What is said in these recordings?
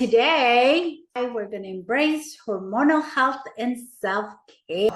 Today, we're going to embrace hormonal health and self-care.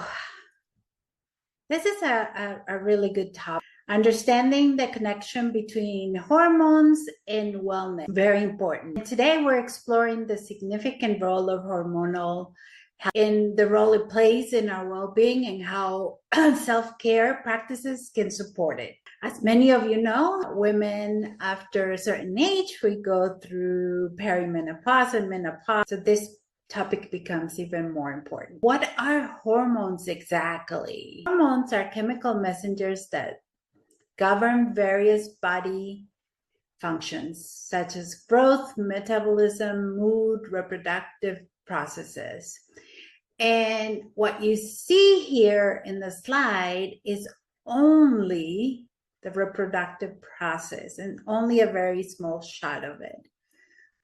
This is a really good topic. Understanding the connection between hormones and wellness, very important. Today, we're exploring the significant role of hormonal health in the role it plays in our well-being and how self-care practices can support it. As many of you know, women after a certain age, we go through perimenopause and menopause. So this topic becomes even more important. What are hormones exactly? Hormones are chemical messengers that govern various body functions, such as growth, metabolism, mood, reproductive processes. And what you see here in the slide is only the reproductive process and only a very small shot of it.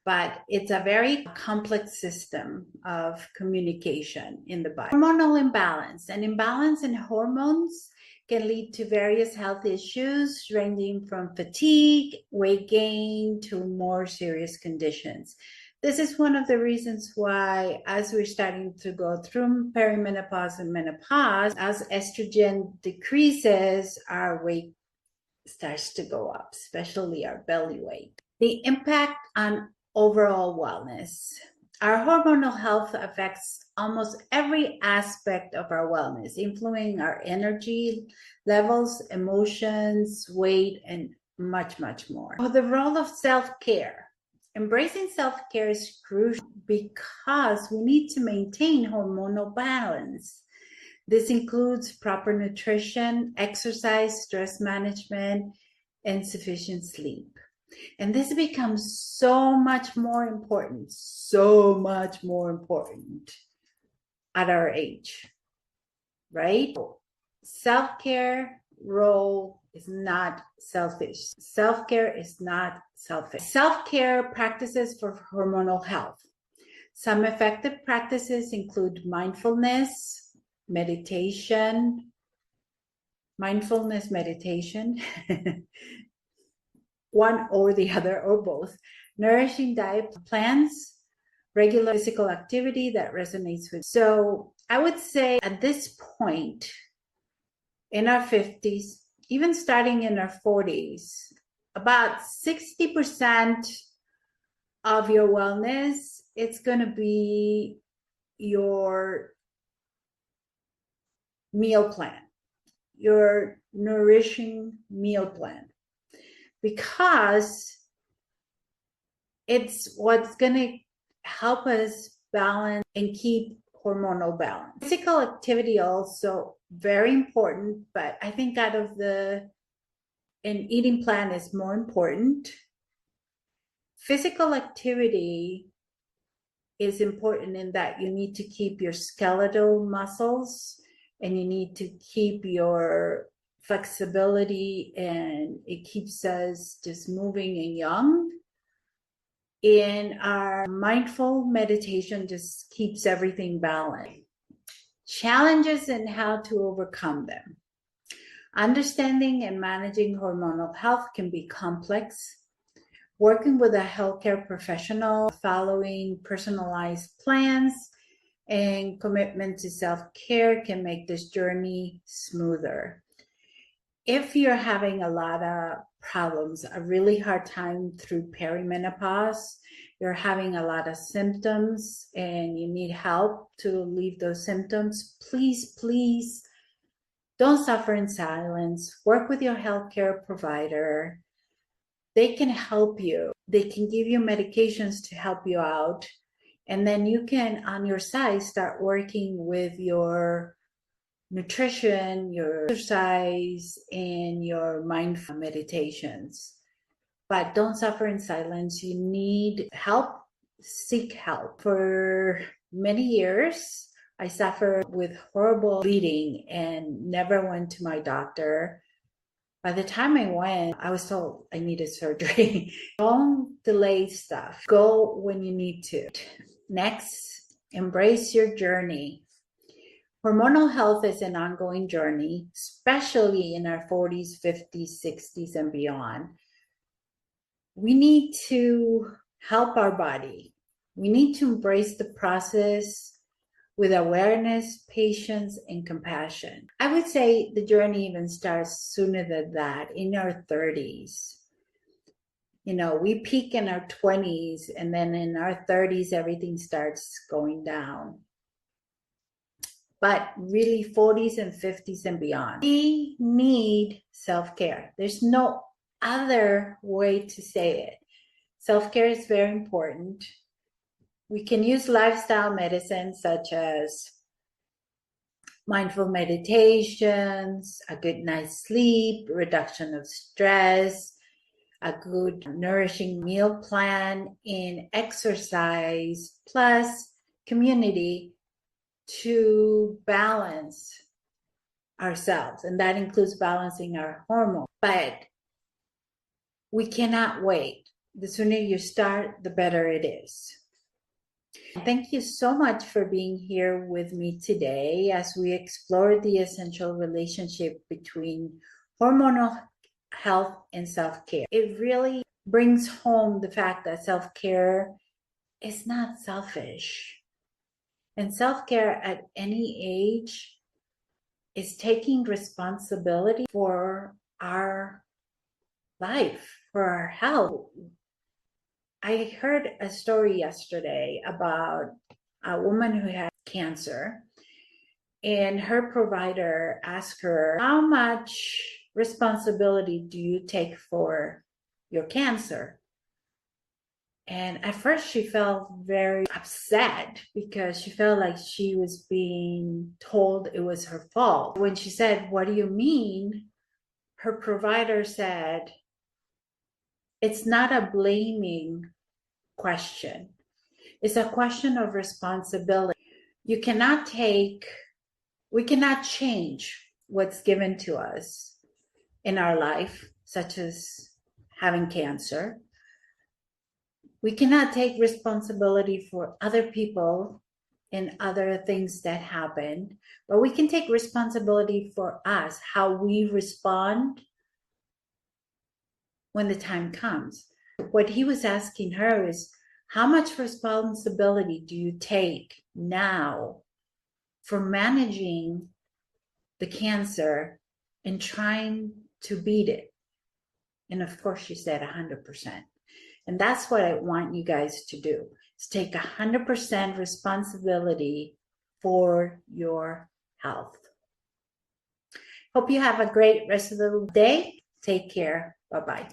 But it's a very complex system of communication in the body. Hormonal imbalance. An imbalance in hormones can lead to various health issues ranging from fatigue, weight gain, to more serious conditions. This is one of the reasons why, as we're starting to go through perimenopause and menopause, as estrogen decreases, our weight starts to go up, especially our belly weight. The impact on overall wellness. Our hormonal health affects almost every aspect of our wellness, influencing our energy levels, emotions, weight, and much, much more. The role of self-care. Embracing self-care is crucial because we need to maintain hormonal balance. This includes proper nutrition, exercise, stress management, and sufficient sleep. And this becomes so much more important at our age, right? Self-care role is not selfish. Self-care is not selfish. Self-care practices for hormonal health. Some effective practices include mindfulness meditation, one or the other or both, nourishing diet plans, regular physical activity that resonates with. So I would say at this point in our 50s, even starting in our 40s, about 60% of your wellness, it's going to be your meal plan, your nourishing meal plan, because it's what's going to help us balance and keep hormonal balance. Physical activity also very important, but I think an eating plan is more important. Physical activity is important in that you need to keep your skeletal muscles and you need to keep your flexibility, and it keeps us just moving and young. In our mindful meditation just keeps everything balanced. Challenges and how to overcome them. Understanding and managing hormonal health can be complex. Working with a healthcare professional, following personalized plans, and commitment to self-care can make this journey smoother. If you're having a lot of problems, a really hard time through perimenopause, you're having a lot of symptoms and you need help to relieve those symptoms, please don't suffer in silence. Work with your healthcare provider. They can help you. They can give you medications to help you out. And then you can, on your side, start working with your nutrition, your exercise, and your mindful meditations. But don't suffer in silence. You need help. Seek help. For many years, I suffered with horrible bleeding and never went to my doctor. By the time I went, I was told I needed surgery. Don't delay stuff. Go when you need to. Next, embrace your journey. Hormonal health is an ongoing journey, especially in our 40s, 50s, 60s, and beyond. We need to help our body. We need to embrace the process with awareness, patience, and compassion. I would say the journey even starts sooner than that, in our 30s. You know, we peak in our 20s, and then in our 30s, everything starts going down. But really 40s and 50s and beyond, we need self-care. There's no other way to say it. Self-care is very important. We can use lifestyle medicine such as mindful meditations, a good night's sleep, reduction of stress, a good nourishing meal plan, and exercise plus community to balance ourselves. And that includes balancing our hormones. But we cannot wait. The sooner you start, the better it is. Thank you so much for being here with me today as we explore the essential relationship between hormonal health and self-care. It really brings home the fact that self-care is not selfish. And self-care at any age is taking responsibility for our life, for our health. I heard a story yesterday about a woman who had cancer, and her provider asked her, how much responsibility do you take for your cancer? And at first she felt very upset because she felt like she was being told it was her fault. When she said, what do you mean? Her provider said, it's not a blaming question. It's a question of responsibility. We cannot change what's given to us in our life, such as having cancer. We cannot take responsibility for other people and other things that happen, but we can take responsibility for us, how we respond when the time comes. What he was asking her is, how much responsibility do you take now for managing the cancer and trying to beat it? And of course, she said 100%. And that's what I want you guys to do, is take 100% responsibility for your health. Hope you have a great rest of the day. Take care. Bye-bye.